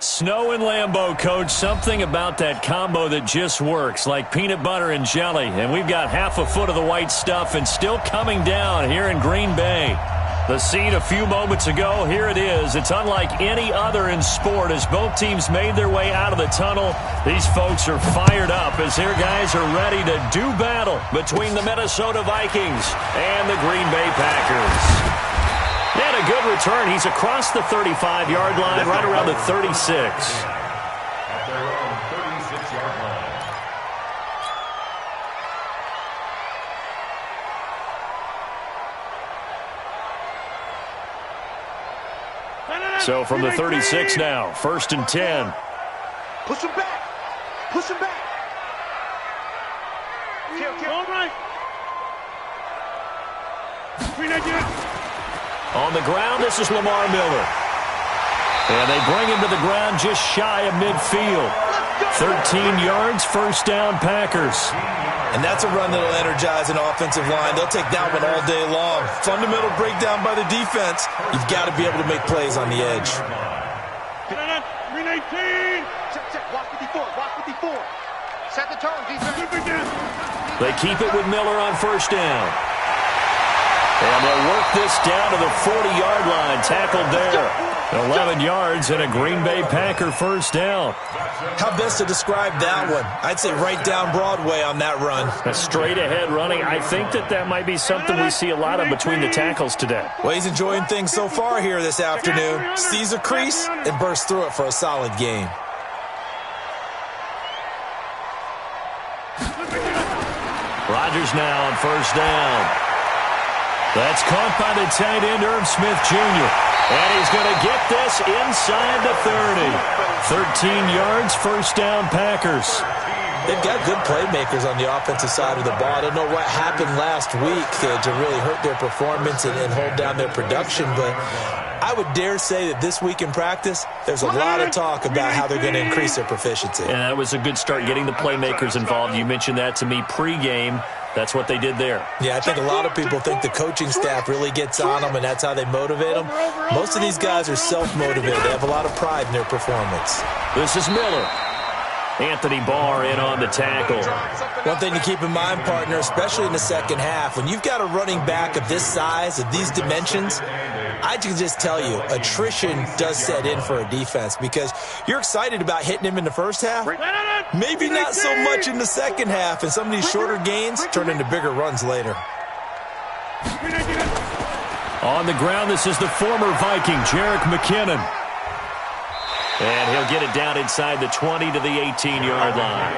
Snow and Lambeau, Coach. Something about that combo that just works, like peanut butter and jelly. And we've got half a foot of the white stuff and still coming down here in Green Bay. The scene a few moments ago, here it is. It's unlike any other in sport as both teams made their way out of the tunnel. These folks are fired up as their guys are ready to do battle between the Minnesota Vikings and the Green Bay Packers. And a good return. He's across the 35-yard line, right around the 36. At their own 36-yard line. So from the 36 now, 1st and 10. Push him back. Push him back. All right. On the ground, this is Lamar Miller. And they bring him to the ground just shy of midfield. 13 yards, first down, Packers. And that's a run that'll energize an offensive line. They'll take that one all day long. Fundamental breakdown by the defense. You've got to be able to make plays on the edge. 319. Check. Watch 54. Watch 54. Set the tone, defense. They keep it with Miller on first down. And they'll work this down to the 40-yard line. Tackled there. 11 yards and a Green Bay Packer first down. How best to describe that one? I'd say right down Broadway on that run. A straight-ahead running. I think that might be something we see a lot of between the tackles today. Well, he's enjoying things so far here this afternoon. Sees a crease and bursts through it for a solid gain. Rodgers now on first down. That's caught by the tight end, Irv Smith Jr. And he's going to get this inside the 30. 13 yards, first down, Packers. They've got good playmakers on the offensive side of the ball. I don't know what happened last week to really hurt their performance and hold down their production, but I would dare say that this week in practice, there's a lot of talk about how they're going to increase their proficiency. And that was a good start, getting the playmakers involved. You mentioned that to me pregame. That's what they did there. Yeah, I think a lot of people think the coaching staff really gets on them, and that's how they motivate them. Most of these guys are self-motivated. They have a lot of pride in their performance. This is Miller. Anthony Barr in on the tackle. One thing to keep in mind, partner, especially in the second half, when you've got a running back of this size, of these dimensions, I can just tell you, attrition does set in for a defense because you're excited about hitting him in the first half. Maybe not so much in the second half, and some of these shorter gains turn into bigger runs later. On the ground, this is the former Viking, Jerick McKinnon. And he'll get it down inside the 20 to the 18-yard line.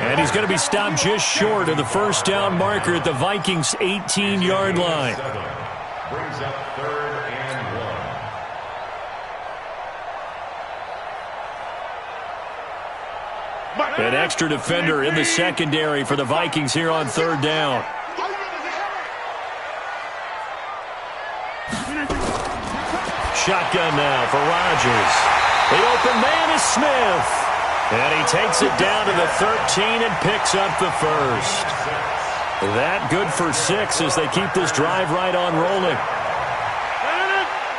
And he's going to be stopped just short of the first down marker at the Vikings' 18-yard line. Brings up 3rd and 1. An extra defender in the secondary for the Vikings here on 3rd down. Shotgun now for Rodgers. The open man is Smith. And he takes it down to the 13 and picks up the first. That good for 6 as they keep this drive right on rolling.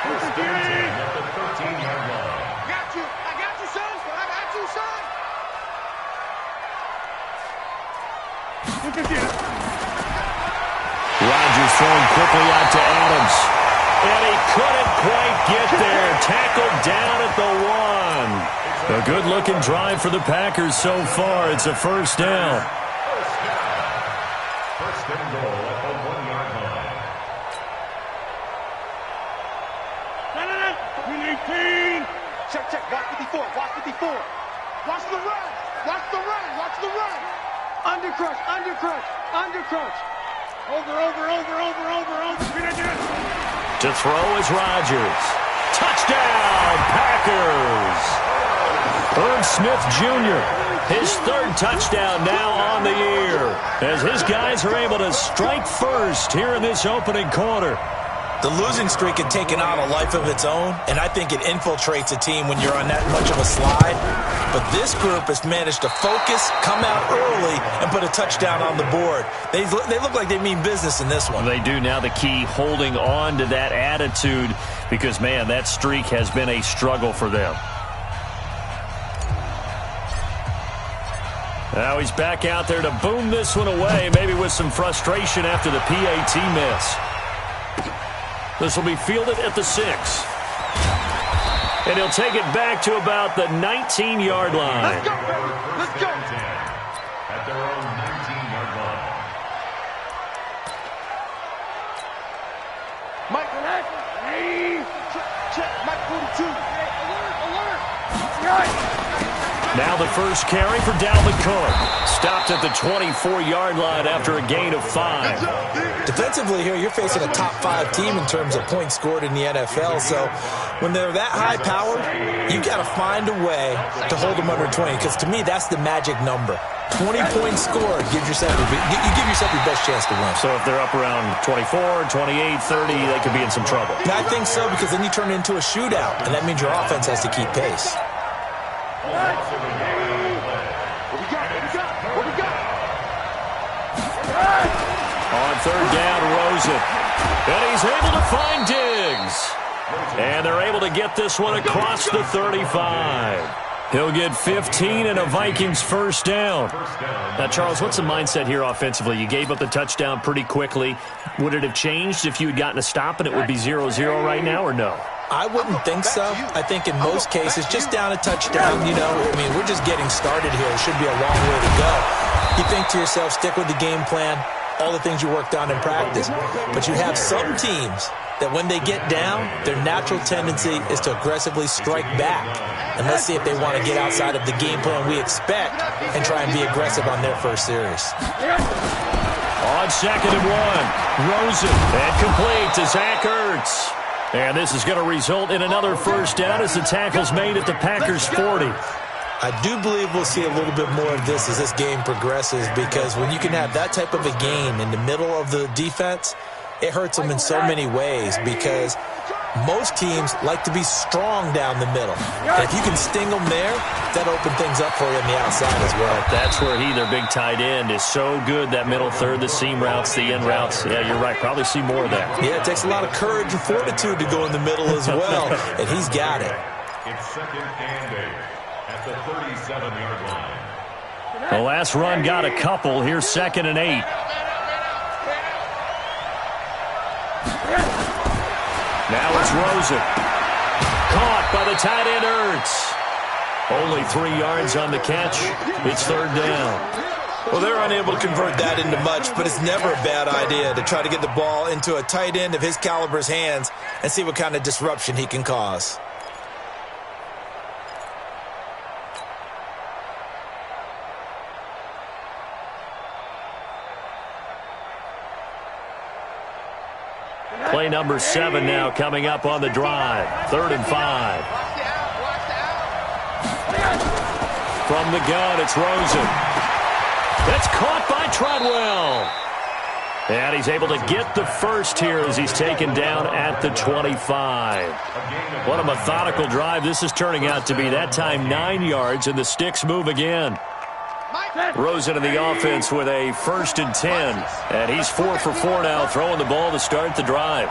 First and 10 at the 13-yard line. I got you, son. I got you, son. Rodgers throwing quickly out to Adams. And he couldn't quite get there. Tackled down at the 1. A good-looking drive for the Packers so far. It's a first down. First and goal at the 1-yard line. 319. Check. Watch 54. Watch 54. Watch the run. Watch the run. Watch the run. Undercrush. Over. 319. To throw is Rodgers. Touchdown, Packers! Irv Smith Jr., his 3rd touchdown now on the year, as his guys are able to strike first here in this opening quarter. The losing streak had taken on a life of its own, and I think it infiltrates a team when you're on that much of a slide. But this group has managed to focus, come out early, and put a touchdown on the board. They look like they mean business in this one. They do. Now the key, holding on to that attitude, because, man, that streak has been a struggle for them. Now he's back out there to boom this one away, maybe with some frustration after the PAT miss. This will be fielded at the 6. And he'll take it back to about the 19-yard line. Let's go, baby. Let's go. At their own 19-yard line. Mike, check. Mike 42. Alert. Now the first carry for Dalvin Cook. Stopped at the 24-yard line after a gain of 5. Defensively here, you're facing a top 5 team in terms of points scored in the NFL. So when they're that high powered, you got to find a way to hold them under 20. Because to me, that's the magic number. 20 points scored. You give yourself your best chance to win. So if they're up around 24, 28, 30, they could be in some trouble. I think so, because then you turn it into a shootout, and that means your offense has to keep pace. What we got? On third down, Rosen. And he's able to find Diggs. And they're able to get this one across the 35. He'll get 15 and a Vikings first down. Now, Charles, what's the mindset here offensively? You gave up the touchdown pretty quickly. Would it have changed if you had gotten a stop and it would be 0-0 right now, or no? I wouldn't think so. I think in most cases, just down a touchdown, we're just getting started here. It should be a long way to go. You think to yourself, stick with the game plan, all the things you worked on in practice. But you have some teams that when they get down, their natural tendency is to aggressively strike back. And let's see if they want to get outside of the game plan we expect and try and be aggressive on their first series. On 2nd and 1, Rosen, and complete to Zach Ertz. And this is going to result in another first down as the tackle's made at the Packers' 40. I do believe we'll see a little bit more of this as this game progresses, because when you can have that type of a game in the middle of the defense, it hurts them in so many ways, because most teams like to be strong down the middle. And if you can sting them there, that opens things up for you on the outside as well. That's where their big tight end, is so good, that middle third, the seam routes, the in routes. Yeah, you're right. Probably see more of that. Yeah, it takes a lot of courage and fortitude to go in the middle as well, and he's got it. It's 2nd and 8 at the 37-yard line. The last run got a couple. Here's 2nd and 8. Now it's Rosen. Caught by the tight end, Ertz. Only 3 yards on the catch. It's 3rd down. Well, they're unable to convert that into much, but it's never a bad idea to try to get the ball into a tight end of his caliber's hands and see what kind of disruption he can cause. Play number 7 now coming up on the drive. 3rd and 5. From the gun, it's Rosen. That's caught by Treadwell. And he's able to get the first here as he's taken down at the 25. What a methodical drive this is turning out to be. That time 9 yards, and the sticks move again. Rosen in the offense with a 1st and 10. And he's 4 for 4 now, throwing the ball to start the drive.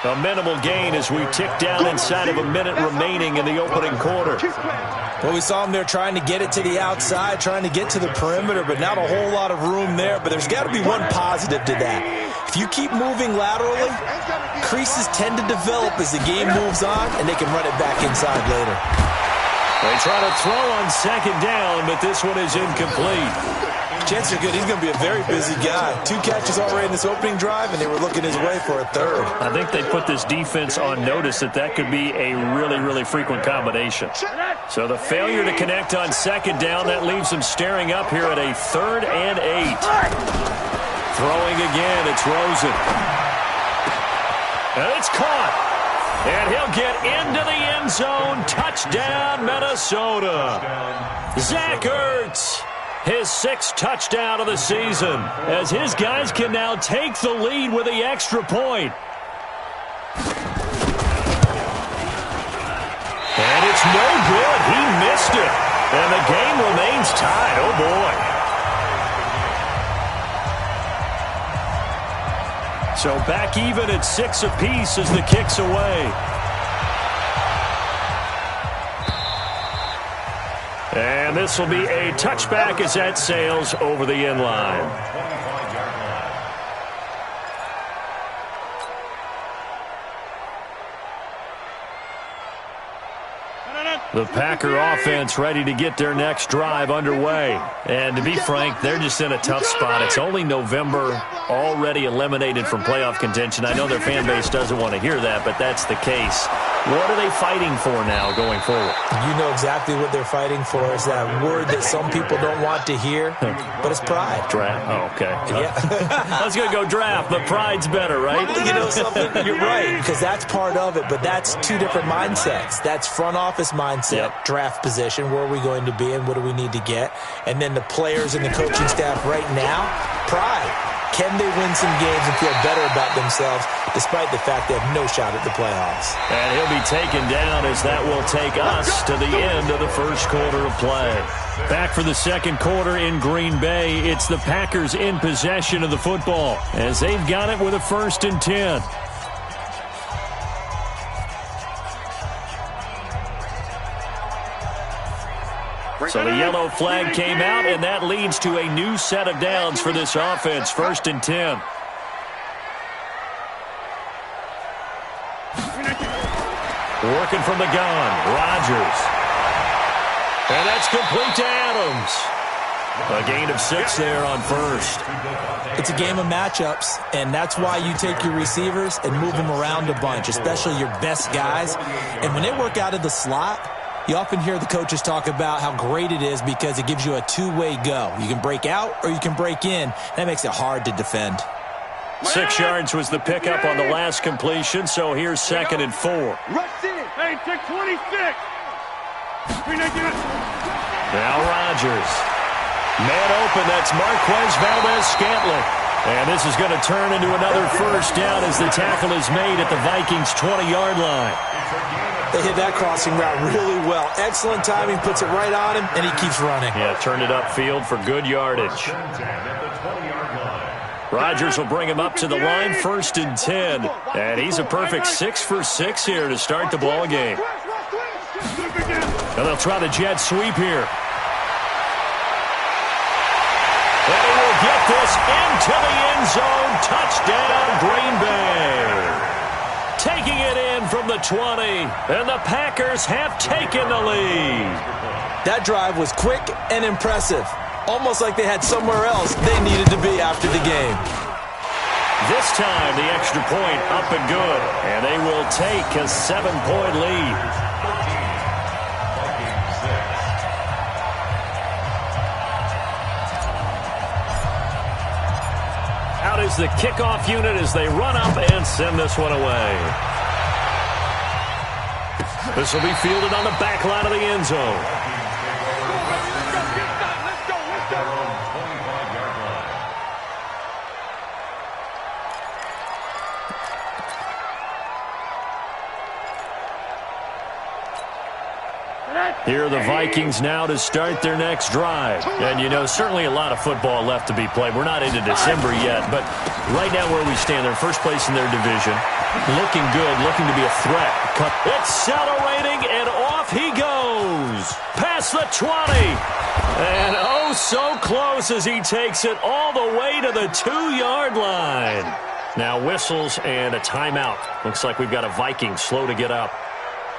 A minimal gain as we tick down inside of a minute remaining in the opening quarter. Well, we saw him there trying to get it to the outside, trying to get to the perimeter, but not a whole lot of room there. But there's got to be one positive to that. If you keep moving laterally, creases tend to develop as the game moves on, and they can run it back inside later. They try to throw on 2nd down, but this one is incomplete. Chances are good he's going to be a very busy guy. 2 catches already in this opening drive, and they were looking his way for a 3rd. I think they put this defense on notice that could be a really, really frequent combination. So the failure to connect on 2nd down, that leaves them staring up here at a 3rd and 8. Throwing again, it's Rosen. And it's caught. And he'll get into the end zone. Touchdown, Minnesota. Zach Ertz. His 6th touchdown of the season, as his guys can now take the lead with the extra point. And it's no good. He missed it. And the game remains tied. Oh, boy. So back even at 6 apiece as the kick's away. And this will be a touchback as that sails over the end line. The Packer offense ready to get their next drive underway. And to be frank, they're just in a tough spot. It's only November, already eliminated from playoff contention. I know their fan base doesn't want to hear that, but that's the case. What are they fighting for now going forward? You know exactly what they're fighting for. Is that word that some people don't want to hear, but it's pride. Draft. Oh, okay. Yeah. I was going to go draft, but pride's better, right? You know something? You're right, because that's part of it, but that's two different mindsets. That's front office mindset, draft position, where are we going to be and what do we need to get? And then the players and the coaching staff right now, pride. Can they win some games and feel better about themselves despite the fact they have no shot at the playoffs? And he'll be taken down as that will take us to the end of the first quarter of play. Back for the second quarter in Green Bay, it's the Packers in possession of the football as they've got it with a 1st and 10. So the yellow flag came out, and that leads to a new set of downs for this offense. 1st and 10. Working from the gun, Rodgers. And that's complete to Adams. A gain of 6 there on 1st. It's a game of matchups, and that's why you take your receivers and move them around a bunch, especially your best guys. And when they work out of the slot, you often hear the coaches talk about how great it is because it gives you a two-way go. You can break out or you can break in. That makes it hard to defend. 6 yards was the pickup on the last completion, so here's 2nd and 4. Rush in. Hey, take 26. Now Rodgers. Man open, that's Marquez Valdez-Scantling. And this is going to turn into another 1st down as the tackle is made at the Vikings' 20-yard line. They hit that crossing route really well. Excellent timing, puts it right on him, and he keeps running. Yeah, turned it upfield for good yardage. Rodgers will bring him up to the line, 1st and 10. And he's a perfect 6 for 6 here to start the ball game. And they'll try the jet sweep here. And he will get this into the end zone. Touchdown, Green Bay. Taking it in from the 20, and the Packers have taken the lead. That drive was quick and impressive. Almost like they had somewhere else they needed to be after the game. This time, the extra point up and good, and they will take a 7-point lead. Out is the kickoff unit as they run up and send this one away. This will be fielded on the back line of the end zone. Here are the Vikings now to start their next drive. And, you know, certainly a lot of football left to be played. We're not into December yet, but right now where we stand, they're first place in their division. Looking good, looking to be a threat. Accelerating, and off he goes. Past the 20. And oh, so close as he takes it all the way to the 2-yard line. Now whistles and a timeout. Looks like we've got a Viking slow to get up.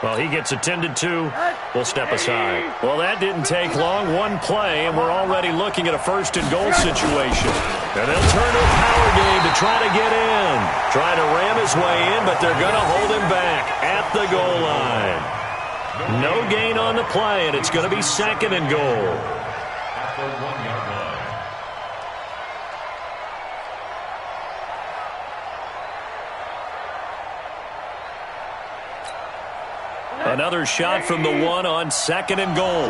Well, he gets attended to. We'll step aside. Well, that didn't take long. One play, and we're already looking at a 1st and goal situation. And they'll turn to a power game to try to get in. Trying to ram his way in, but they're going to hold him back at the goal line. No gain on the play, and it's going to be 2nd and goal. At the 1-yard line. Another shot from the 1 on 2nd and goal.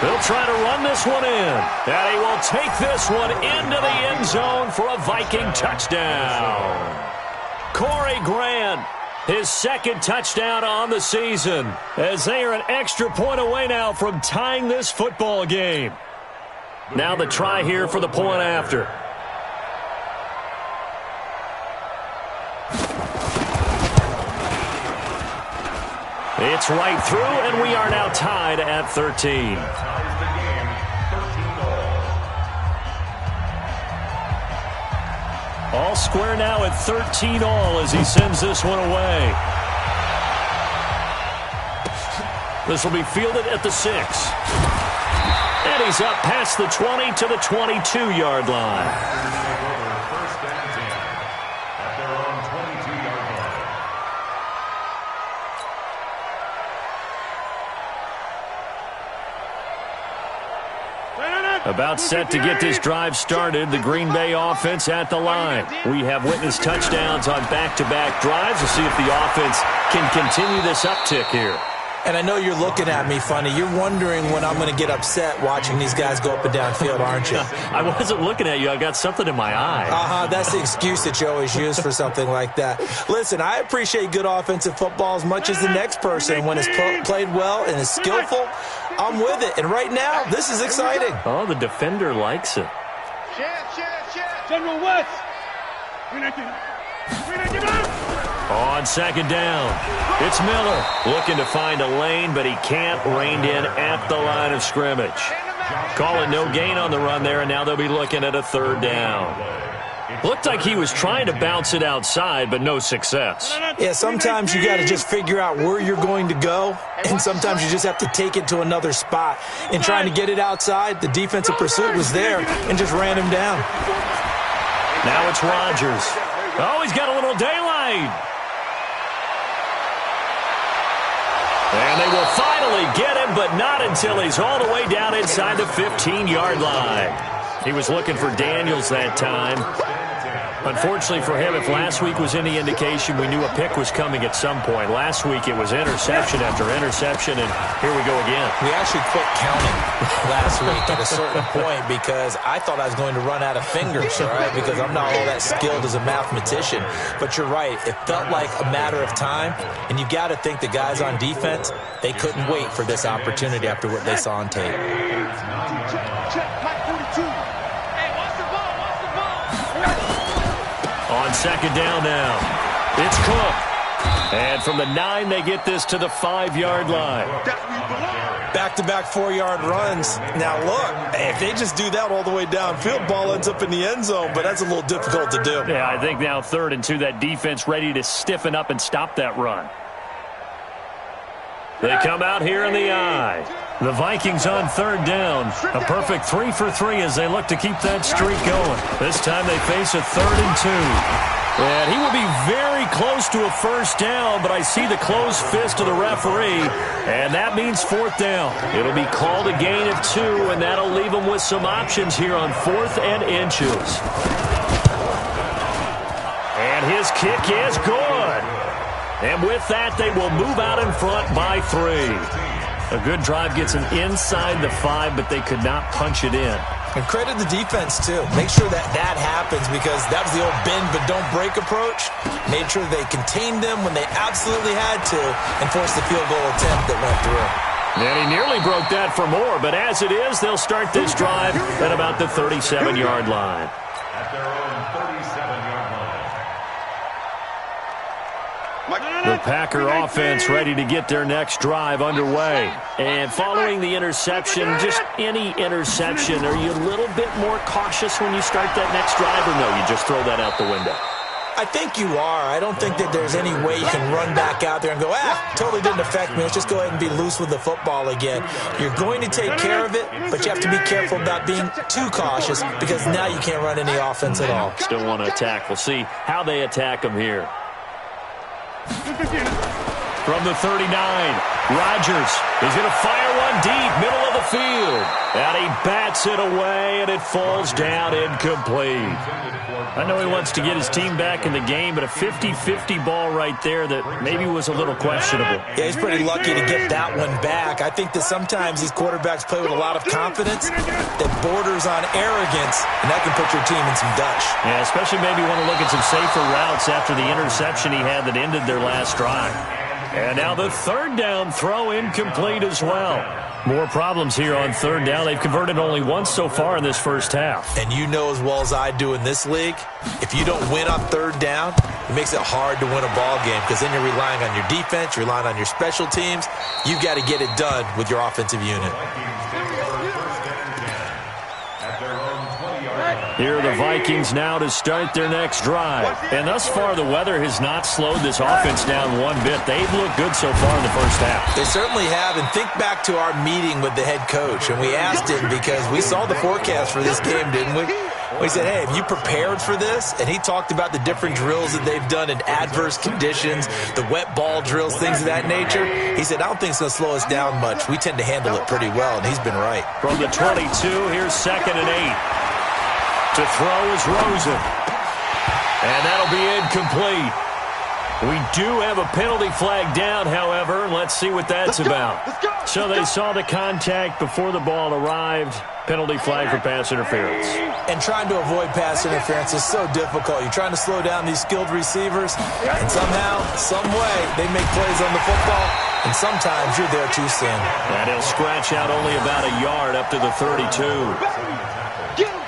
They'll try to run this one in. And he will take this one into the end zone for a Viking touchdown. Corey Grant, his 2nd touchdown on the season, as they are an extra point away now from tying this football game. Now the try here for the point after. It's right through, and we are now tied at 13. All square now at 13 all as he sends this one away. This will be fielded at the 6. And he's up past the 20 to the 22-yard line. First and 10 at their own 22-yard line. About set to get this drive started, the Green Bay offense at the line. We have witnessed touchdowns on back-to-back drives. We'll see if the offense can continue this uptick here. And I know you're looking at me funny. You're wondering when I'm going to get upset watching these guys go up and down field, aren't you? I wasn't looking at you. I got something in my eye. That's the excuse that you always use for something like that. Listen, I appreciate good offensive football as much as the next person. When it's played well and is skillful, I'm with it. And right now, this is exciting. Oh, the defender likes it. General West. On second down, it's Miller looking to find a lane, but he can't. Reined in at the line of scrimmage. Calling no gain on the run there, and now they'll be looking at a third down. Looked like he was trying to bounce it outside, but no success. Yeah, sometimes you got to just figure out where you're going to go, and sometimes you just have to take it to another spot. In trying to get it outside, the defensive pursuit was there and just ran him down. Now it's Rodgers. Oh, he's got a little daylight. And they will finally get him, but not until he's all the way down inside the 15-yard line. He was looking for Daniels that time. Unfortunately for him, if last week was any indication, we knew a pick was coming at some point. Last week, it was interception after interception, and here we go again. We actually quit counting last week at a certain point because I thought I was going to run out of fingers, all right, because I'm not all that skilled as a mathematician. But you're right. It felt like a matter of time, and you got to think the guys on defense, they couldn't wait for this opportunity after what they saw on tape. On second down now, it's Cook. And from the 9, they get this to the 5-yard line. Back-to-back 4-yard runs. Now, look, if they just do that all the way downfield, ball ends up in the end zone, but that's a little difficult to do. Yeah, I think now 3rd and 2, that defense ready to stiffen up and stop that run. They come out here in the eye. The Vikings on 3rd down. A perfect 3 for 3 as they look to keep that streak going. This time they face a 3rd and 2. And he will be very close to a first down, but I see the closed fist of the referee, and that means 4th down. It'll be called a gain of 2, and that'll leave them with some options here on 4th and inches. And his kick is good. And with that, they will move out in front by 3. A good drive gets them inside the 5, but they could not punch it in. And credit the defense, too. Make sure that that happens because that was the old bend but don't break approach. Made sure they contained them when they absolutely had to and forced the field goal attempt that went through. And he nearly broke that for more, but as it is, they'll start this drive at about the 37-yard line. At their own 37-yard line. The Packer offense ready to get their next drive underway. And following the interception, just any interception, are you a little bit more cautious when you start that next drive, or no, you just throw that out the window? I think you are. I don't think that there's any way you can run back out there and go, totally didn't affect me. Let's just go ahead and be loose with the football again. You're going to take care of it, but you have to be careful about being too cautious because now you can't run any offense at all. Still want to attack. We'll see how they attack them here. From the 39, Rodgers is going to fire one deep, middle of the field. And he bats it away, and it falls down incomplete. I know he wants to get his team back in the game, but a 50-50 ball right there that maybe was a little questionable. Yeah, he's pretty lucky to get that one back. I think that sometimes these quarterbacks play with a lot of confidence that borders on arrogance, and that can put your team in some Dutch. Yeah, especially maybe want to look at some safer routes after the interception he had that ended their last drive. And now the 3rd down throw incomplete as well. More problems here on third down. They've converted only once so far in this first half. And you know as well as I do in this league, if you don't win on third down, it makes it hard to win a ball game because then you're relying on your defense, you're relying on your special teams. You've got to get it done with your offensive unit. Here are the Vikings now to start their next drive. And thus far, the weather has not slowed this offense down one bit. They've looked good so far in the first half. They certainly have. And think back to our meeting with the head coach. And we asked him because we saw the forecast for this game, didn't we? We said, hey, have you prepared for this? And he talked about the different drills that they've done in adverse conditions, the wet ball drills, things of that nature. He said, I don't think it's going to slow us down much. We tend to handle it pretty well, and he's been right. From the 22, here's 2nd and 8. To throw is Rosen. And that'll be incomplete. We do have a penalty flag down, however, and let's see what that's about. So they saw the contact before the ball arrived. Penalty flag for pass interference. And trying to avoid pass interference is so difficult. You're trying to slow down these skilled receivers, and somehow, some way, they make plays on the football, and sometimes you're there too soon. And he'll scratch out only about a yard up to the 32.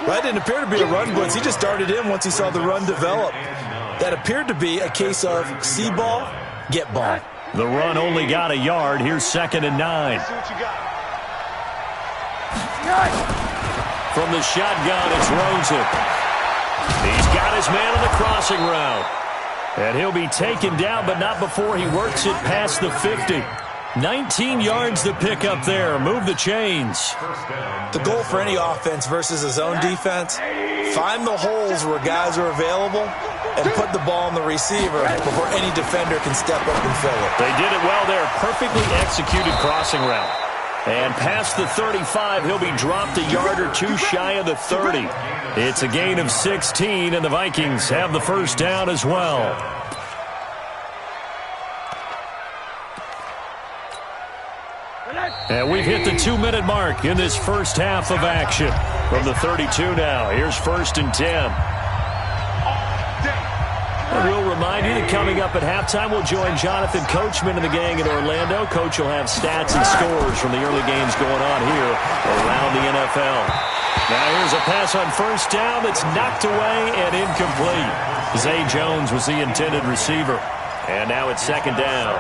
That didn't appear to be a run blitz. He just darted in once he saw the run develop. That appeared to be a case of see ball, get ball. The run only got a yard. Here's 2nd and 9. From the shotgun, it's Rosen. He's got his man on the crossing route. And he'll be taken down, but not before he works it past the 50. 19 yards to pick up there. Move the chains. The goal for any offense versus his own defense, find the holes where guys are available and put the ball on the receiver before any defender can step up and fill it. They did it well there. Perfectly executed crossing route. And past the 35, he'll be dropped a yard or two shy of the 30. It's a gain of 16, and the Vikings have the first down as well. And we've hit the 2-minute mark in this first half of action. From the 32 now, here's 1st and 10. And we'll remind you that coming up at halftime, we'll join Jonathan Coachman and the gang in Orlando. Coach will have stats and scores from the early games going on here around the NFL. Now here's a pass on 1st down that's knocked away and incomplete. Zay Jones was the intended receiver. And now it's 2nd down.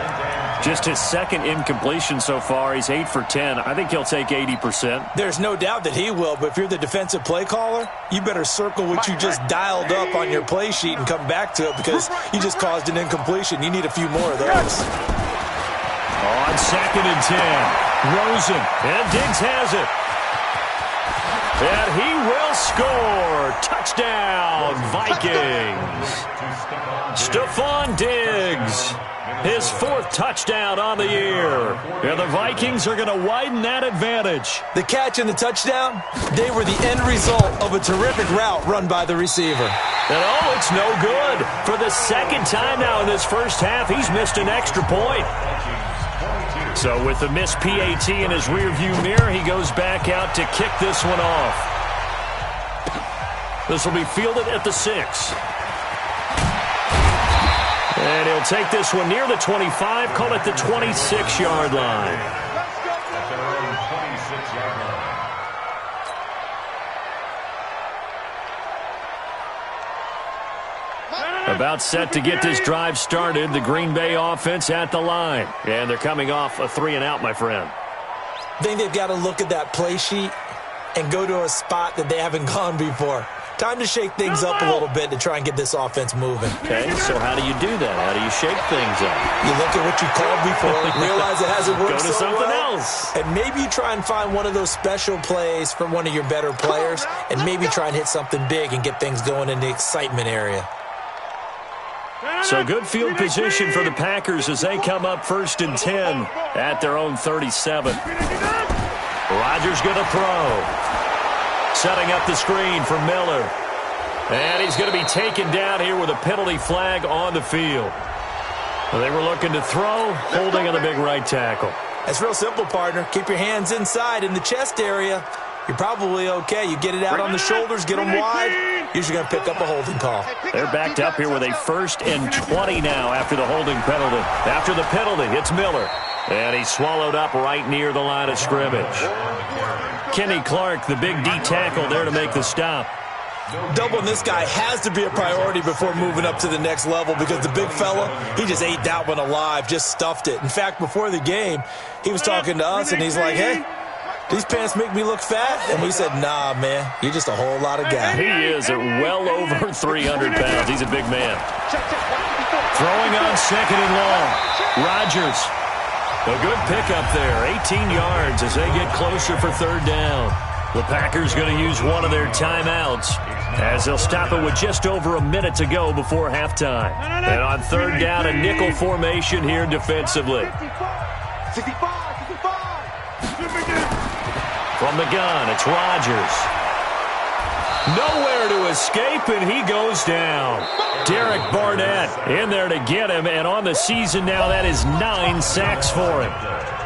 Just his 2nd incompletion so far. He's 8 for 10. I think he'll take 80%. There's no doubt that he will, but if you're the defensive play caller, you better circle what you just dialed up on your play sheet and come back to it because you just caused an incompletion. You need a few more of those. On 2nd and 10, Rosen, and Diggs has it. And he will score. Touchdown, Vikings. Stephon Diggs, his 4th touchdown on the year. And the Vikings are going to widen that advantage. The catch and the touchdown, they were the end result of a terrific route run by the receiver. And oh, it's no good. For the 2nd time now in this first half, he's missed an extra point. So with the missed PAT in his rearview mirror, he goes back out to kick this one off. This will be fielded at the 6. And he'll take this one near the 25, call it the 26-yard line. About set to get this drive started, the Green Bay offense at the line. And they're coming off a 3-and-out, my friend. I think they've got to look at that play sheet and go to a spot that they haven't gone before. Time to shake things up a little bit to try and get this offense moving. Okay, so how do you do that? How do you shake things up? You look at what you called before, realize it hasn't worked so well. Go to something else. And maybe you try and find one of those special plays from one of your better players, and maybe try and hit something big and get things going in the excitement area. So good field position for the Packers as they come up 1st and 10 at their own 37. Rodgers going to throw. Setting up the screen for Miller. And he's going to be taken down here with a penalty flag on the field. Well, they were looking to throw, holding on the big right tackle. That's real simple, partner. Keep your hands inside in the chest area. You're probably okay. You get it out on the shoulders, get them wide. usually going to pick up a holding call. They're backed up here with a 1st and 20 now after the holding penalty. After the penalty, it's Miller. And he's swallowed up right near the line of scrimmage. Kenny Clark, the big D tackle there to make the stop. Doubling this guy has to be a priority before moving up to the next level because the big fella, he just ate that one alive, just stuffed it. In fact, before the game, he was talking to us, and he's like, hey, these pants make me look fat? And we said, nah, man, you're just a whole lot of guy. He is at well over 300 pounds. He's a big man. Throwing on 2nd and long. Rodgers. A good pickup there. 18 yards as they get closer for 3rd down. The Packers going to use one of their timeouts as they'll stop it with just over a minute to go before halftime. And on 3rd down, a nickel formation here defensively. 65. From the gun, it's Rodgers. Nowhere to escape, and he goes down. Derek Barnett in there to get him, and on the season now, that is 9 sacks for him.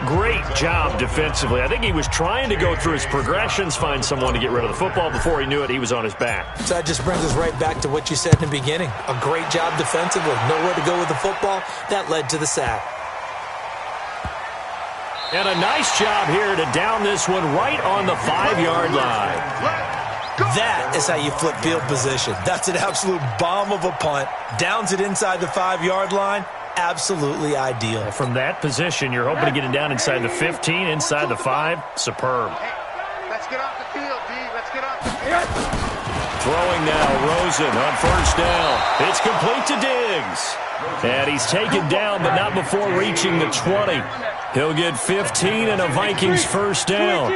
Great job defensively. I think he was trying to go through his progressions, find someone to get rid of the football. Before he knew it, he was on his back. So that just brings us right back to what you said in the beginning. A great job defensively. Nowhere to go with the football. That led to the sack. And a nice job here to down this one right on the 5-yard line. That is how you flip field position. That's an absolute bomb of a punt. Downs it inside the 5-yard line. Absolutely ideal. From that position, you're hoping to get it down inside the 15, inside the 5. Superb. Let's get off the field, D. Let's get off the field. Throwing now, Rosen on 1st down. It's complete to Diggs. And he's taken down, but not before reaching the 20. He'll get 15 and a Vikings 1st down.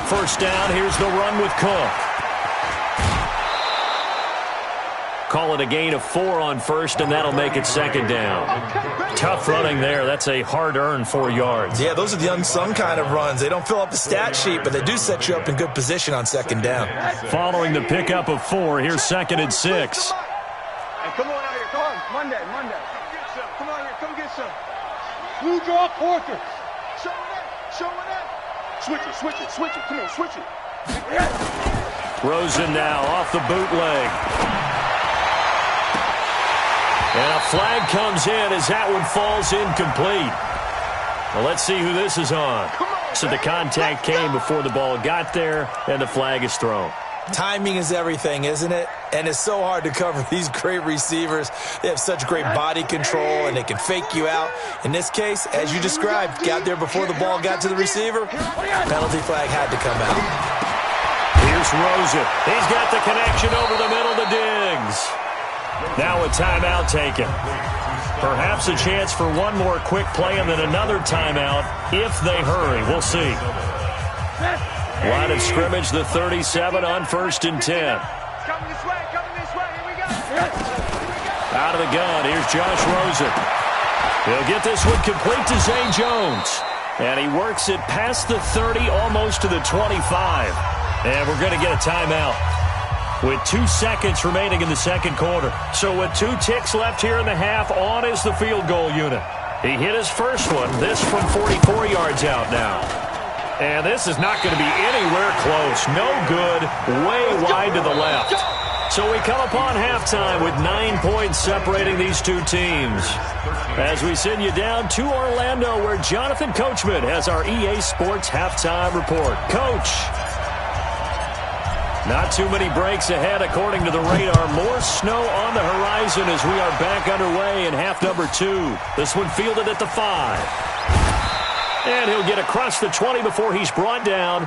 First down, here's the run with Cook. Call it a gain of 4 on 1st, and that'll make it 2nd down. Tough running there. That's a hard-earned 4 yards. Yeah, those are the unsung kind of runs. They don't fill up the stat sheet, but they do set you up in good position on 2nd down. Following the pickup of 4, here's 2nd and 6. Hey, come on out here. Come on. Monday. Come get some. Come on here. Come get some. Blue draw quarter. Show it up. Switch it. Come on, switch it. Rosen now off the bootleg. And a flag comes in as that one falls incomplete. Well, let's see who this is on. So the contact came before the ball got there, and the flag is thrown. Timing is everything, isn't it? And it's so hard to cover these great receivers. They have such great body control, and they can fake you out. In this case, as you described, got there before the ball got to the receiver. Penalty flag had to come out. Here's Rosen. He's got the connection over the middle to Diggs. Now a timeout taken. Perhaps a chance for one more quick play and then another timeout if they hurry. We'll see. Line of scrimmage, the 37 on 1st and 10. Coming this way. Here we go. Out of the gun, here's Josh Rosen. He'll get this one complete to Zay Jones. And he works it past the 30, almost to the 25. And we're going to get a timeout with 2 seconds remaining in the 2nd quarter. So with 2 ticks left here in the half, on is the field goal unit. He hit his first one, this from 44 yards out now. And this is not going to be anywhere close. No good, way wide to the left. So we come upon halftime with 9 points separating these two teams. As we send you down to Orlando, where Jonathan Coachman has our EA Sports halftime report. Coach. Not too many breaks ahead according to the radar. More snow on the horizon as we are back underway in half number 2. This one fielded at the 5. And he'll get across the 20 before he's brought down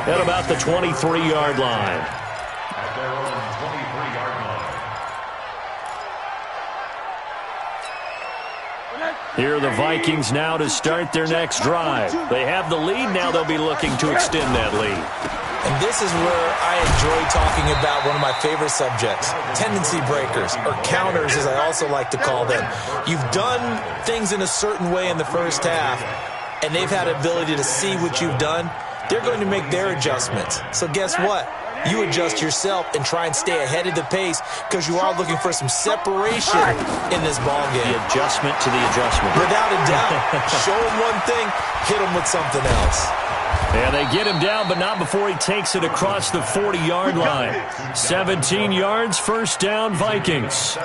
at about the 23-yard line. At their own 23-yard line. Here are the Vikings now to start their next drive. They have the lead. Now they'll be looking to extend that lead. And this is where I enjoy talking about one of my favorite subjects, tendency breakers, or counters as I also like to call them. You've done things in a certain way in the first half, and they've had ability to see what you've done. They're going to make their adjustments. So guess what? You adjust yourself and try and stay ahead of the pace because you are looking for some separation in this ball game. The adjustment to the adjustment. Without a doubt. Show them one thing, hit them with something else. And they get him down, but not before he takes it across the 40-yard line. 17 yards, first down, Vikings.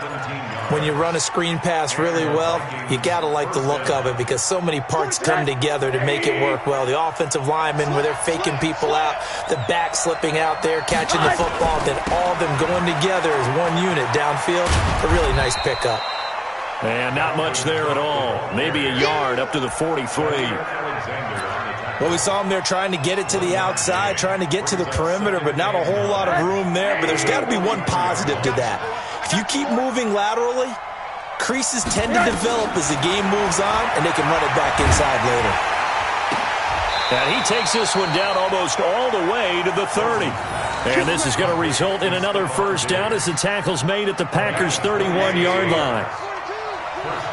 When you run a screen pass really well, you got to like the look of it because so many parts come together to make it work well. The offensive linemen, where they're faking people out, the back slipping out there, catching the football, then all of them going together as one unit downfield. A really nice pickup. And not much there at all. Maybe a yard up to the 43. Well, we saw him there trying to get it to the outside, trying to get to the perimeter, but not a whole lot of room there. But there's got to be one positive to that. If you keep moving laterally, creases tend to develop as the game moves on, and they can run it back inside later. And he takes this one down almost all the way to the 30. And this is going to result in another first down as the tackle's made at the Packers' 31-yard line.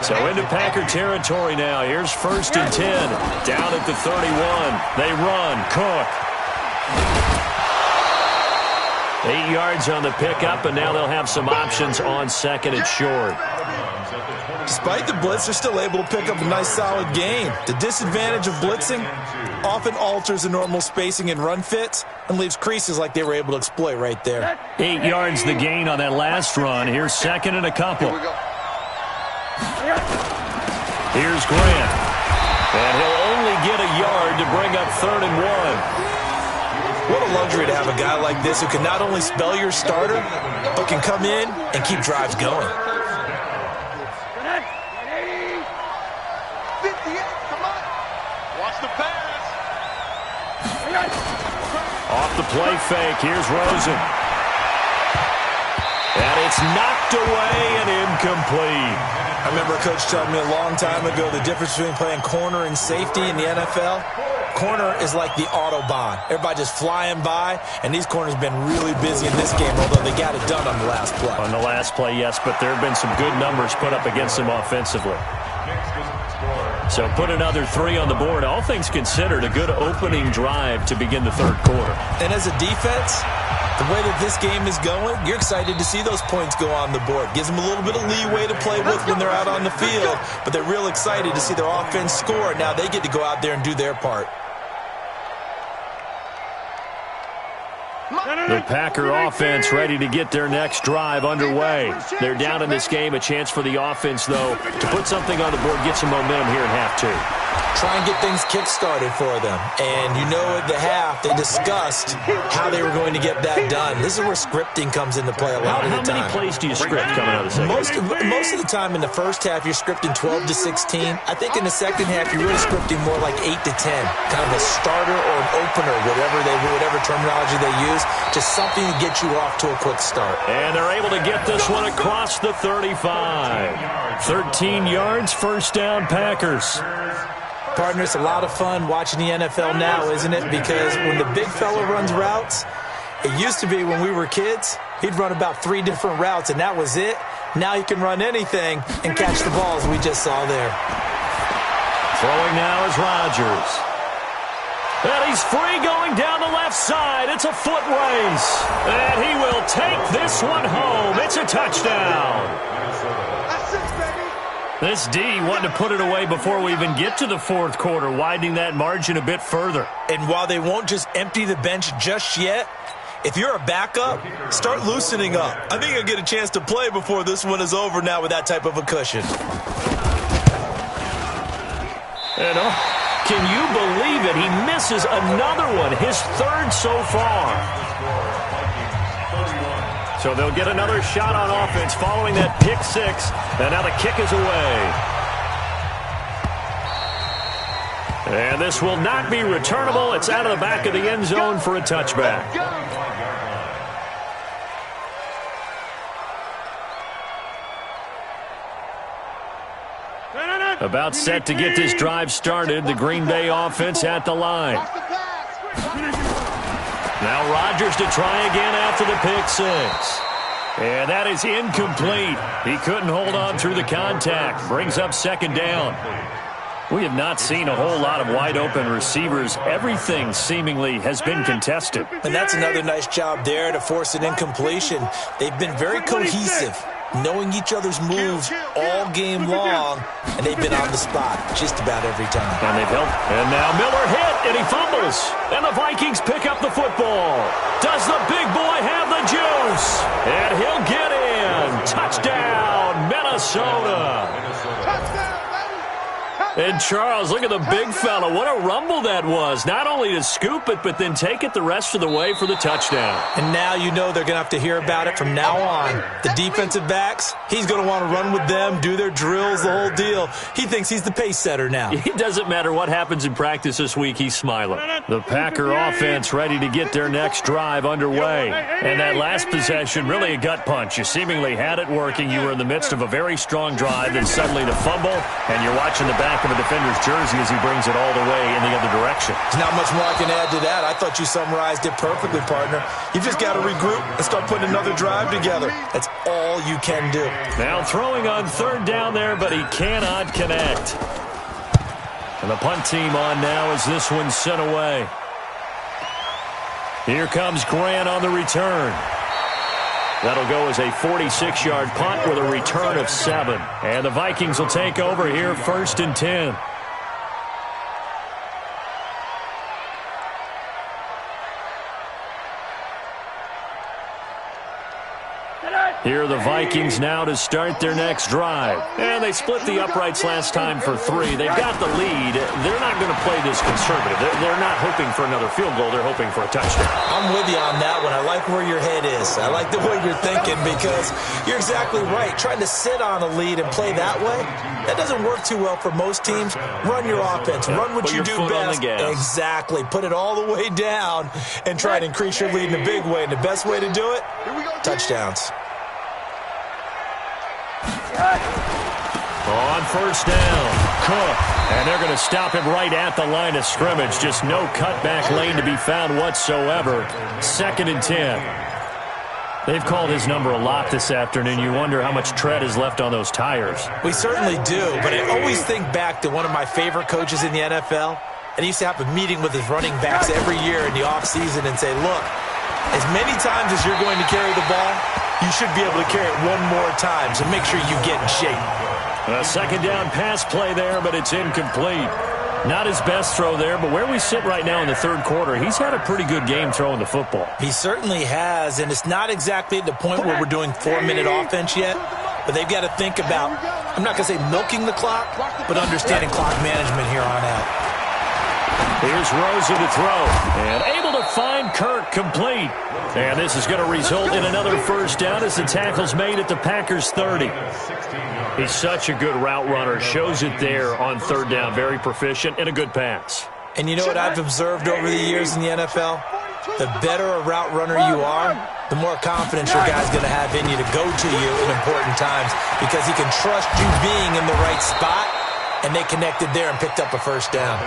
So into Packer territory now. Here's 1st and 10. Down at the 31. They run. Cook. 8 yards on the pickup, and now they'll have some options on 2nd and short. Despite the blitz, they're still able to pick up a nice solid gain. The disadvantage of blitzing often alters the normal spacing and run fits and leaves creases like they were able to exploit right there. 8 yards the gain on that last run. Here's 2nd and a couple. Here's Grant. And he'll only get a yard to bring up 3rd and 1. What a luxury to have a guy like this who can not only spell your starter, but can come in and keep drives going. 58, come on. Watch the pass. Off the play fake. Here's Rosen. And it's knocked away and incomplete. I remember a coach telling me a long time ago the difference between playing corner and safety in the NFL. Corner is like the Autobahn. Everybody just flying by, and these corners have been really busy in this game, although they got it done on the last play. On the last play, yes, but there have been some good numbers put up against them offensively. So put another 3 on the board. All things considered, a good opening drive to begin the 3rd quarter. And as a defense, the way that this game is going, you're excited to see those points go on the board. Gives them a little bit of leeway to play with when they're out on the field, but they're real excited to see their offense score. Now they get to go out there and do their part. The Packer offense ready to get their next drive underway. They're down in this game. A chance for the offense, though, to put something on the board, get some momentum here in half 2. Try and get things kick-started for them. And you know at the half, they discussed how they were going to get that done. This is where scripting comes into play a lot of the time. How many plays do you script coming out of the second? Most of the time in the first half, you're scripting 12 to 16. I think in the second half, you're really scripting more like 8 to 10. Kind of a starter or an opener, whatever terminology they use. Just something to get you off to a quick start. And they're able to get this one across the 35. 13 yards, first down, Packers. Partner, it's a lot of fun watching the NFL now, isn't it? Because when the big fella runs routes, it used to be when we were kids, he'd run about 3 different routes, and that was it. Now he can run anything and catch the balls we just saw there. Throwing now is Rodgers. And he's free going down the left side. It's a foot race. And he will take this one home. It's a touchdown. This D wanting to put it away before we even get to the 4th quarter, widening that margin a bit further. And while they won't just empty the bench just yet, if you're a backup, start loosening up. I think you'll get a chance to play before this one is over now with that type of a cushion. And can you believe it? He misses another one, his 3rd so far. So they'll get another shot on offense following that pick 6. And now the kick is away. And this will not be returnable. It's out of the back of the end zone for a touchback. About set to get this drive started. The Green Bay offense at the line. Now Rodgers to try again after the pick 6. And that is incomplete. He couldn't hold on through the contact. Brings up 2nd down. We have not seen a whole lot of wide-open receivers. Everything seemingly has been contested. And that's another nice job there to force an incompletion. They've been very cohesive. knowing each other's moves all game long, and they've been on the spot just about every time. And they've helped. And now Miller hit, and he fumbles. And the Vikings pick up the football. Does the big boy have the juice? And he'll get in. Touchdown, Minnesota. And Charles, look at the big fella. What a rumble that was. Not only to scoop it, but then take it the rest of the way for the touchdown. And now you know they're going to have to hear about it from now on. The defensive backs, he's going to want to run with them, do their drills, the whole deal. He thinks he's the pace setter now. It doesn't matter what happens in practice this week, he's smiling. The Packer offense ready to get their next drive underway. And that last possession, really a gut punch. You seemingly had it working. You were in the midst of a very strong drive, then suddenly to fumble, and you're watching the back of a defender's jersey as he brings it all the way in the other direction. There's not much more I can add to that. I thought you summarized it perfectly, partner. You just got to regroup and start putting another drive together. That's all you can do. Now throwing on third down there, but he cannot connect. And the punt team on now as this one's sent away. Here comes Grant on the return. That'll go as a 46-yard punt with a return of 7. And the Vikings will take over here 1st and 10. Here are the Vikings now to start their next drive. And they split the uprights last time for 3. They've got the lead. They're not going to play this conservative. They're not hoping for another field goal. They're hoping for a touchdown. I'm with you on that one. I like where your head is. I like the way you're thinking because you're exactly right. Trying to sit on a lead and play that way, that doesn't work too well for most teams. Run your offense. Run what you do best. Exactly. Put it all the way down and try to increase your lead in a big way. And the best way to do it, touchdowns. On first down, Cook. And they're going to stop him right at the line of scrimmage. Just no cutback lane to be found whatsoever. 2nd and 10. They've called his number a lot this afternoon. You wonder how much tread is left on those tires. We certainly do, but I always think back to one of my favorite coaches in the NFL. And he used to have a meeting with his running backs every year in the offseason and say, look, as many times as you're going to carry the ball, you should be able to carry it one more time, so make sure you get in shape. A 2nd down pass play there, but it's incomplete. Not his best throw there, but where we sit right now in the 3rd quarter, he's had a pretty good game throwing the football. He certainly has, and it's not exactly at the point where we're doing 4-minute offense yet, but they've got to think about, I'm not going to say milking the clock, but understanding clock management here on out. Here's Rosen to throw, and able to find Kirk complete. And this is going to result in another first down as the tackle's made at the Packers' 30. He's such a good route runner. Shows it there on 3rd down. Very proficient and a good pass. And you know what I've observed over the years in the NFL? The better a route runner you are, the more confidence your guy's going to have in you to go to you in important times because he can trust you being in the right spot. And they connected there and picked up a first down.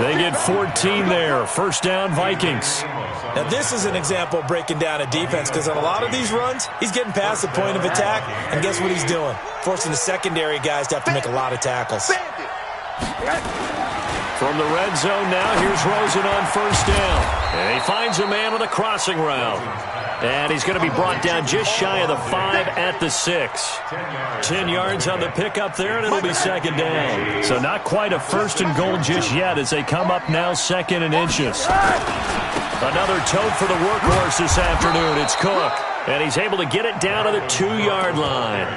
They get 14 there. First down, Vikings. Now, this is an example of breaking down a defense because on a lot of these runs, he's getting past the point of attack, and guess what he's doing? Forcing the secondary guys to have to make a lot of tackles. From the red zone now, here's Rosen on first down. And he finds a man on a crossing route. And he's going to be brought down just shy of the 5 at the 6. 10 yards on the pickup there, and it'll be 2nd down. So not quite a 1st and goal just yet as they come up now 2nd and inches. Another tote for the workhorse this afternoon. It's Cook. And he's able to get it down to the 2-yard line.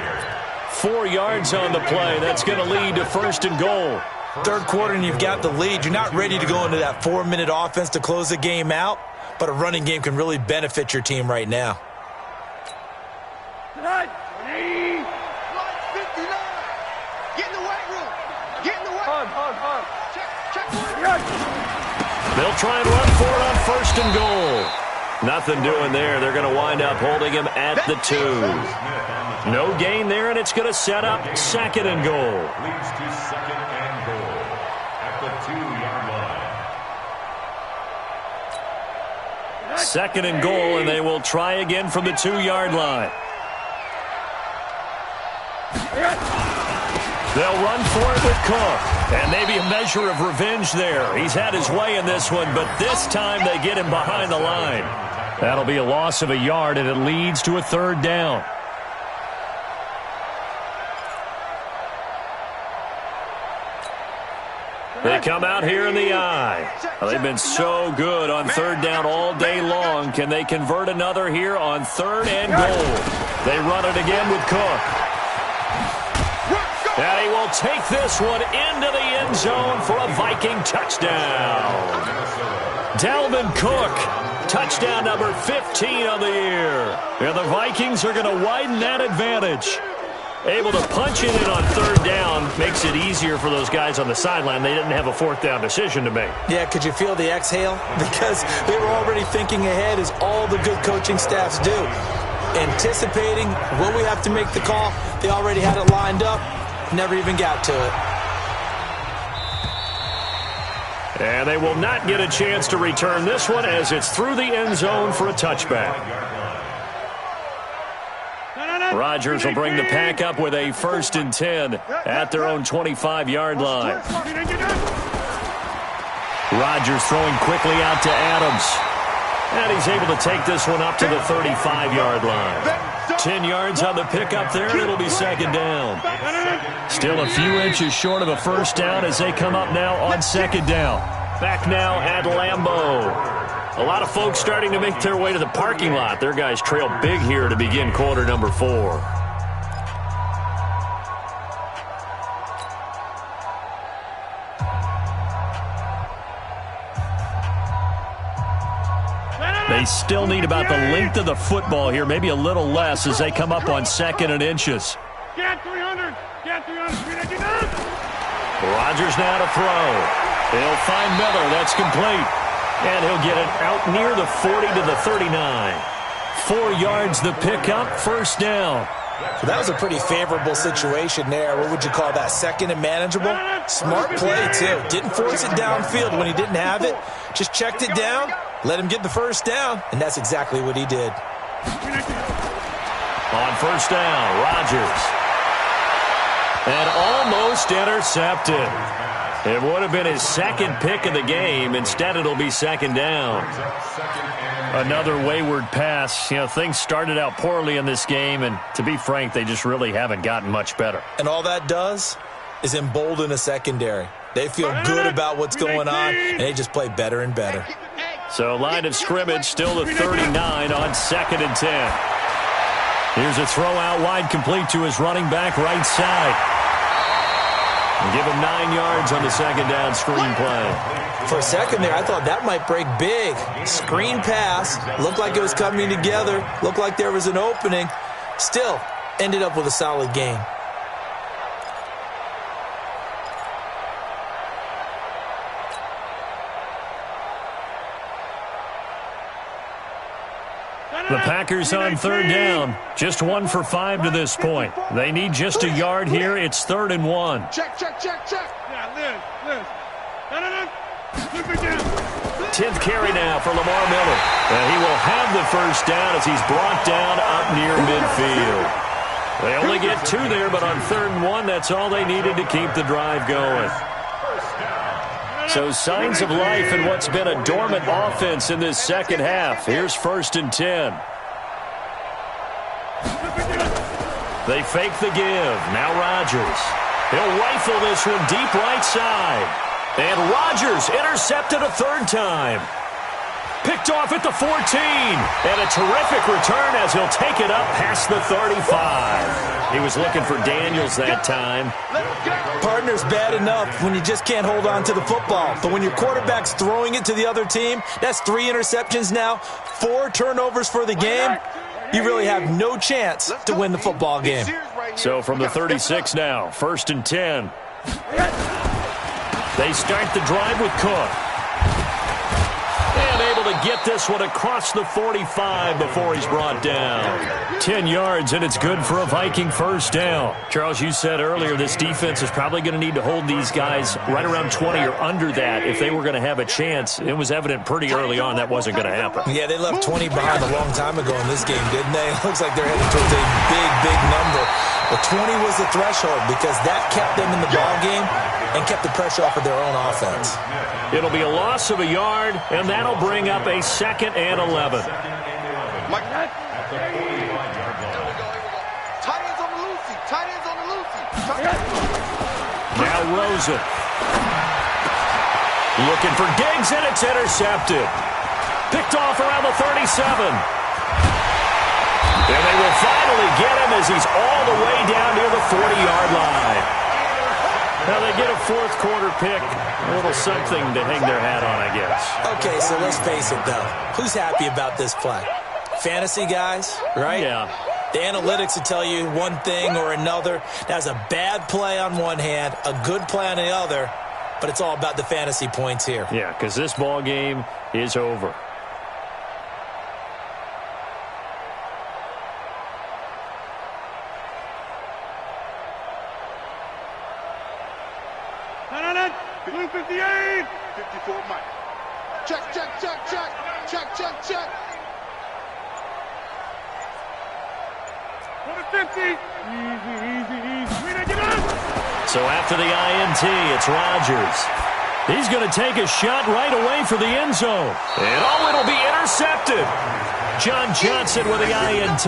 4 yards on the play. That's going to lead to 1st and goal. 3rd quarter and you've got the lead. You're not ready to go into that 4-minute offense to close the game out. But a running game can really benefit your team right now. Get in the weight room. Get in the weight room. Check. They'll try and run for it on 1st and goal. Nothing doing there. They're going to wind up holding him at the 2. No gain there, and it's going to set up 2nd and goal. Leads to 2nd and goal at the 2-yard line. 2nd and goal, and they will try again from the 2-yard line. They'll run for it with Cook. And maybe a measure of revenge there. He's had his way in this one, but this time they get him behind the line. That'll be a loss of a yard, and it leads to a 3rd down. They come out here in the eye. Well, they've been so good on third down all day long. Can they convert another here on 3rd and goal? They run it again with Cook. And he will take this one into the end zone for a Viking touchdown. Dalvin Cook, touchdown number 15 of the year. And the Vikings are going to widen that advantage. Able to punch it in on 3rd down makes it easier for those guys on the sideline. They didn't have a 4th down decision to make. Yeah, could you feel the exhale? Because they were already thinking ahead, as all the good coaching staffs do. Anticipating, will we have to make the call? They already had it lined up. Never even got to it. And they will not get a chance to return this one as it's through the end zone for a touchback. Rodgers will bring the pack up with a 1st and 10 at their own 25-yard line. Rodgers throwing quickly out to Adams. And he's able to take this one up to the 35-yard line. 10 yards on the pickup there, and it'll be 2nd down. Still a few inches short of a 1st down as they come up now on 2nd down. Back now at Lambeau. A lot of folks starting to make their way to the parking lot. Their guys trail big here to begin quarter number 4. They still need about the length of the football here, maybe a little less as they come up on 2nd and inches. Get 300. Get 300. Rodgers now to throw. They'll find Miller. That's complete. And he'll get it out near the 40 to the 39. 4 yards the pickup, 1st down. So that was a pretty favorable situation there. What would you call that? 2nd and manageable? Smart play, too. Didn't force it downfield when he didn't have it. Just checked it down, let him get the 1st down, and that's exactly what he did. On 1st down, Rodgers. And almost intercepted. It would have been his 2nd pick of the game. Instead, it'll be 2nd down. Another wayward pass. You know, things started out poorly in this game, and to be frank, they just really haven't gotten much better. And all that does is embolden a secondary. They feel good about what's going on, and they just play better and better. So line of scrimmage still the 39 on 2nd and 10. Here's a throw out wide, complete to his running back right side. And give him 9 yards on the 2nd down screen play. For a second there, I thought that might break big. Screen pass. Looked like it was coming together. Looked like there was an opening. Still, ended up with a solid game. The Packers on 3rd down. Just 1 for 5 to this point. They need just a yard here. It's 3rd and 1. Check. Yeah, Liz. No. 10th carry now for Lamar Miller. And he will have the 1st down as he's brought down up near midfield. They only get 2 there, but on 3rd and 1, that's all they needed to keep the drive going. So signs of life in what's been a dormant offense in this 2nd half. Here's 1st and 10. They fake the give. Now Rodgers. He'll rifle this one deep right side. And Rodgers intercepted a 3rd time. Picked off at the 14. And a terrific return as he'll take it up past the 35. He was looking for Daniels that time. Partner's bad enough when you just can't hold on to the football. But when your quarterback's throwing it to the other team, that's 3 interceptions now, 4 turnovers for the game. You really have no chance to win the football game. So from the 36 now, 1st and 10. They start the drive with Cook. And able to get this one across the 45 before he's brought down. 10 yards, and it's good for a Viking 1st down. Charles, you said earlier this defense is probably going to need to hold these guys right around 20 or under that if they were going to have a chance. It was evident pretty early on that wasn't going to happen. Yeah, they left 20 behind a long time ago in this game, didn't they? It looks like they're heading towards a big number. But 20 was the threshold because that kept them in the ball game and kept the pressure off of their own offense. It'll be a loss of a yard, and that'll bring up a 2nd and 11. Now Rosen. Looking for Diggs, and it's intercepted. Picked off around the 37. And they will finally get him as he's all the way down near the 40-yard line. Now they get a fourth-quarter pick. A little something to hang their hat on, I guess. Okay, so let's face it, though. Who's happy about this play? Fantasy guys, right? Yeah. The analytics will tell you one thing or another. That's a bad play on one hand, a good play on the other, but it's all about the fantasy points here. Yeah, because this ball game is over. Blue 58. 54, Mike. Check, check, check, check. Check, check, check. 50. Easy, easy, easy. So after the INT, it's Rodgers. He's going to take a shot right away for the end zone. And it'll be intercepted. John Johnson with the INT.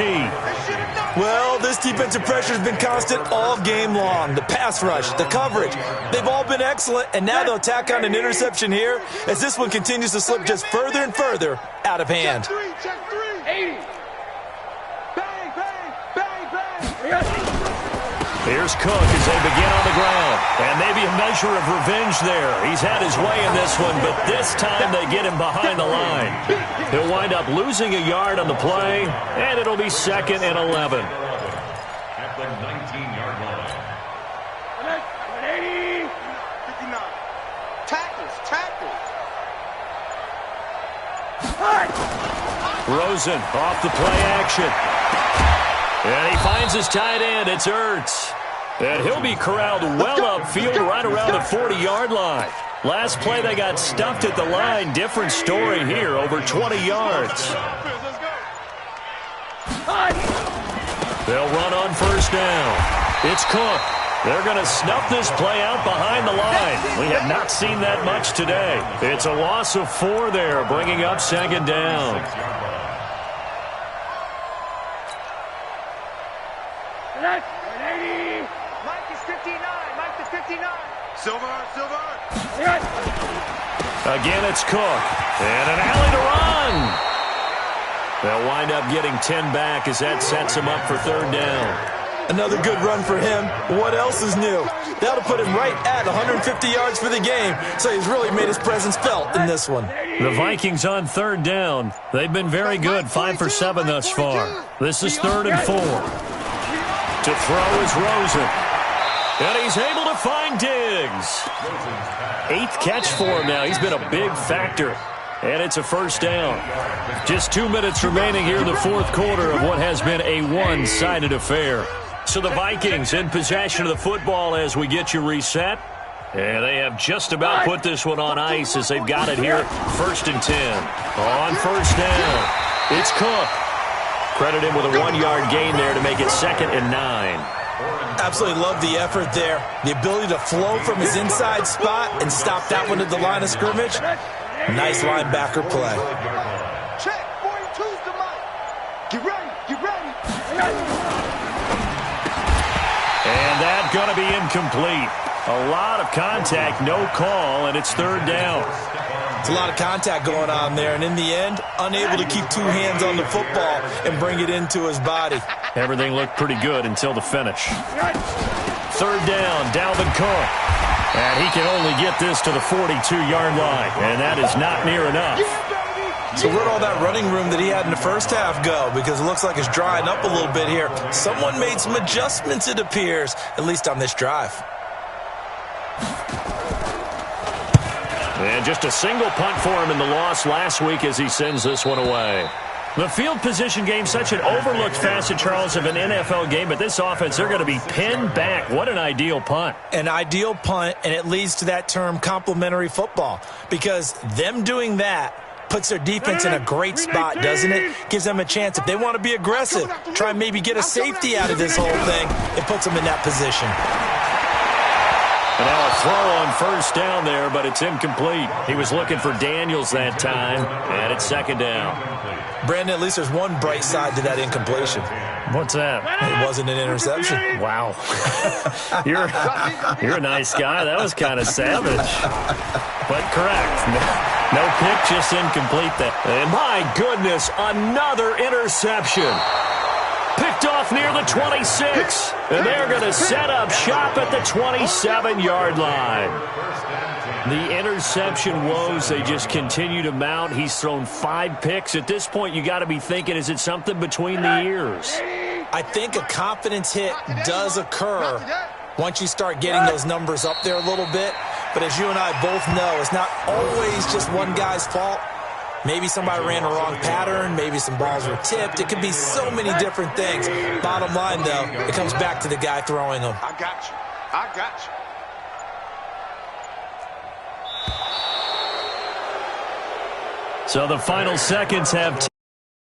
Well, this defensive pressure has been constant all game long. The pass rush, the coverage, they've all been excellent, and now they'll tack on an interception here as this one continues to slip just further and further out of hand. Check three. 80. Bang, bang, bang, bang. Here's Cook as they begin on the ground. And maybe a measure of revenge there. He's had his way in this one, but this time they get him behind the line. He'll wind up losing a yard on the play, and it'll be 2nd and 11. At the 19-yard line. 80. 59. Tackles, tackles. Rosen off the play action. And he finds his tight end. It's Ertz. And he'll be corralled well upfield right around the 40-yard line. Last play, they got stuffed at the line. Different story here, over 20 yards. They'll run on first down. It's Cook. They're going to snuff this play out behind the line. We have not seen that much today. It's a loss of 4 there, bringing up 2nd down. Mike is 59. Mike is 59. Silver. Again, it's Cook. And an alley to run. They'll wind up getting 10 back as that sets him up for 3rd down. Another good run for him. What else is new? That'll put him right at 150 yards for the game, so he's really made his presence felt in this one. The Vikings on 3rd down. They've been very good, 5 for 7 thus far. This is 3rd and 4. To throw is Rosen. And he's able to find Diggs. 8th catch for him now. He's been a big factor. And it's a 1st down. Just 2 minutes remaining here in the 4th quarter of what has been a one-sided affair. So the Vikings in possession of the football as we get you reset. And they have just about put this one on ice as they've got it here. 1st and 10. On 1st down, it's Cook. Credit him with a 1-yard gain there to make it 2nd and 9. Absolutely love the effort there. The ability to flow from his inside spot and stop that one at the line of scrimmage. Nice linebacker play. Check. 42's the mic. Get ready. Get ready. And that's going to be incomplete. A lot of contact, no call, and it's 3rd down. It's a lot of contact going on there, and in the end, unable to keep 2 hands on the football and bring it into his body. Everything looked pretty good until the finish. 3rd down, Dalvin Cook. And he can only get this to the 42-yard line, and that is not near enough. So where'd all that running room that he had in the first half go? Because it looks like it's drying up a little bit here. Someone made some adjustments, it appears, at least on this drive. And just a single punt for him in the loss last week as he sends this one away. The field position game, such an overlooked facet, Charles, of an NFL game, but this offense, they're going to be pinned back. What an ideal punt. An ideal punt, and it leads to that term complementary football, because them doing that puts their defense in a great spot, doesn't it? Gives them a chance. If they want to be aggressive, try and maybe get a safety out of this whole thing, it puts them in that position. And now a throw on 1st down there, but it's incomplete. He was looking for Daniels that time, and it's 2nd down. Brandon, at least there's one bright side to that incompletion. What's that? It wasn't an interception. Wow. You're a nice guy. That was kind of savage. but correct. No pick, just incomplete there. And my goodness, another interception. Picked off near the 26. And they're going to set up shop at the 27-yard line. The interception woes, they just continue to mount. He's thrown 5 picks. At this point, you got to be thinking, is it something between the ears? I think a confidence hit does occur once you start getting those numbers up there a little bit. But as you and I both know, it's not always just one guy's fault. Maybe somebody ran a wrong pattern. Maybe some balls were tipped. It could be so many different things. Bottom line, though, it comes back to the guy throwing them. I got you. I got you. So the final seconds have